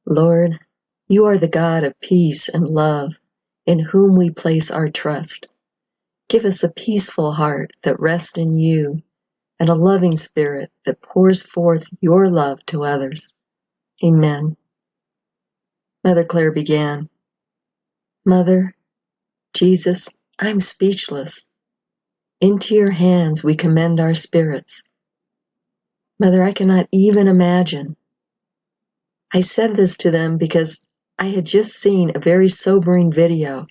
Lord, you are the God of peace and love, in whom we place our trust. Give us a peaceful heart that rests in you, and a loving spirit that pours forth your love to others. Amen. Mother Clare began, Mother, Jesus, I'm speechless. Into your hands we commend our spirits. Mother, I cannot even imagine. I said this to them because I had just seen a very sobering video,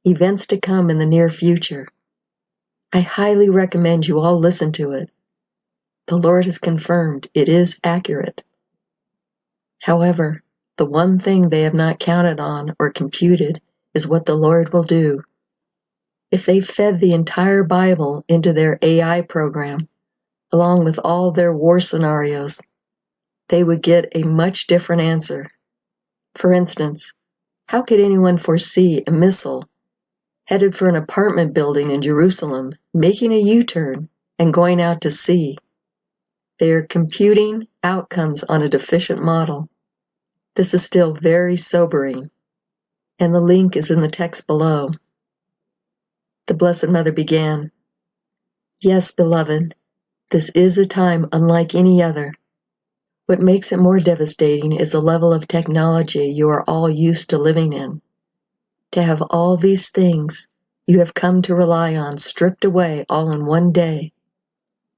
events to come in the near future. I highly recommend you all listen to it. The Lord has confirmed it is accurate. However, the one thing they have not counted on or computed is what the Lord will do. If they fed the entire Bible into their AI program, along with all their war scenarios, they would get a much different answer. For instance, how could anyone foresee a missile headed for an apartment building in Jerusalem, making a U-turn and going out to sea? They are computing outcomes on a deficient model. This is still very sobering, and the link is in the text below. The Blessed Mother began, Yes, beloved, this is a time unlike any other. What makes it more devastating is the level of technology you are all used to living in. To have all these things you have come to rely on stripped away all in one day.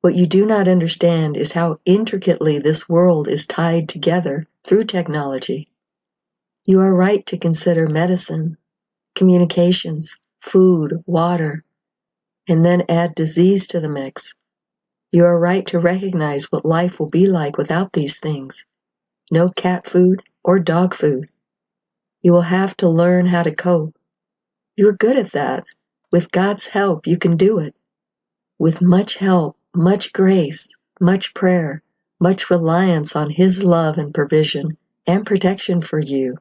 What you do not understand is how intricately this world is tied together through technology. You are right to consider medicine, communications, food, water, and then add disease to the mix. You are right to recognize what life will be like without these things. No cat food or dog food. You will have to learn how to cope. You are good at that. With God's help, you can do it. With much help, much grace, much prayer, much reliance on His love and provision and protection for you.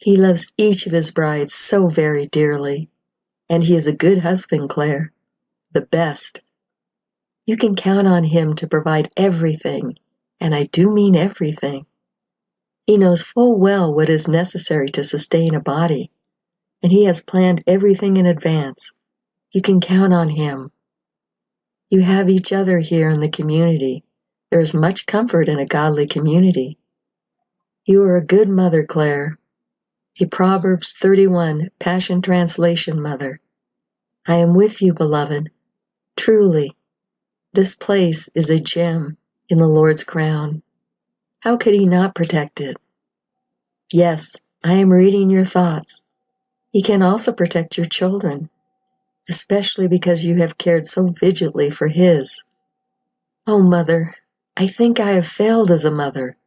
He loves each of His brides so very dearly, and He is a good husband, Claire, the best. You can count on Him to provide everything, and I do mean everything. He knows full well what is necessary to sustain a body, and He has planned everything in advance. You can count on Him. You have each other here in the community. There is much comfort in a godly community. You are a good mother, Claire, a Proverbs 31 Passion Translation mother. I am with you, beloved. Truly, this place is a gem in the Lord's crown. How could He not protect it? Yes, I am reading your thoughts. He can also protect your children, especially because you have cared so vigilantly for His. Oh, Mother, I think I have failed as a mother.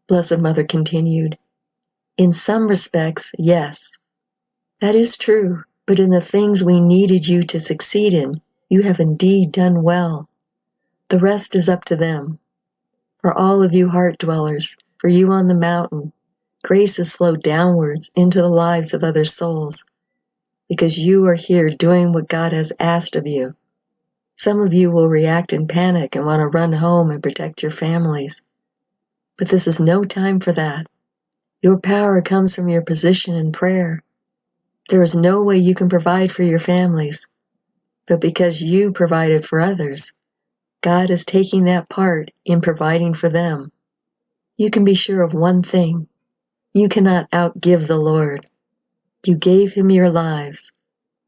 Blessed Mother continued, In some respects, yes. That is true, but in the things we needed you to succeed in, you have indeed done well. The rest is up to them. For all of you heart dwellers, for you on the mountain, grace has flowed downwards into the lives of other souls, because you are here doing what God has asked of you. Some of you will react in panic and want to run home and protect your families. But this is no time for that. Your power comes from your position in prayer. There is no way you can provide for your families, but because you provided for others, God is taking that part in providing for them. You can be sure of one thing. You cannot outgive the Lord. You gave Him your lives.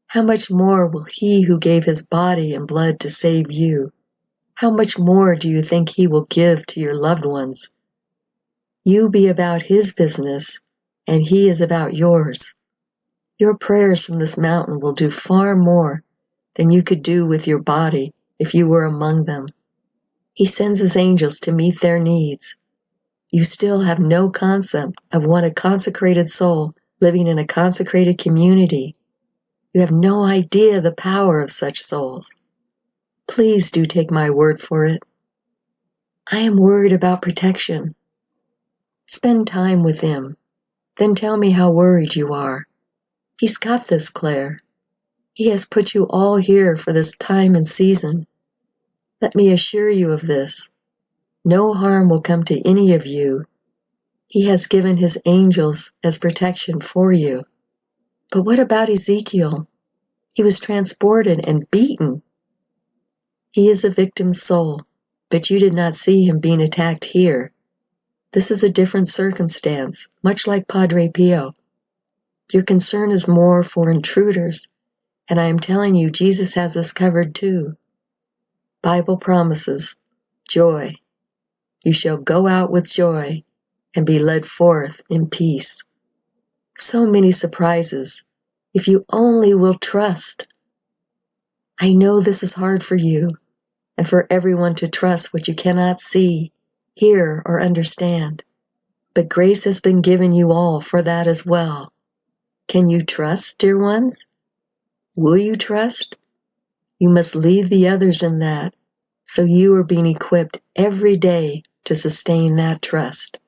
How much more will He who gave His body and blood to save you? How much more do you think He will give to your loved ones? You be about His business, and He is about yours. Your prayers from this mountain will do far more than you could do with your body if you were among them. He sends His angels to meet their needs. You still have no concept of what a consecrated soul living in a consecrated community. You have no idea the power of such souls. Please do take my word for it. I am worried about protection. Spend time with Him. Then tell me how worried you are. He's got this, Claire. He has put you all here for this time and season. Let me assure you of this. No harm will come to any of you. He has given his angels as protection for you. But what about Ezekiel? He was transported and beaten. He is a victim soul, but you did not see him being attacked here. This is a different circumstance, much like Padre Pio. Your concern is more for intruders, and I am telling you, Jesus has us covered too. Bible promises, joy. You shall go out with joy and be led forth in peace. So many surprises, if you only will trust. I know this is hard for you, and for everyone to trust what you cannot see, hear, or understand. But grace has been given you all for that as well. Can you trust, dear ones? Will you trust? You must lead the others in that, so you are being equipped every day to sustain that trust.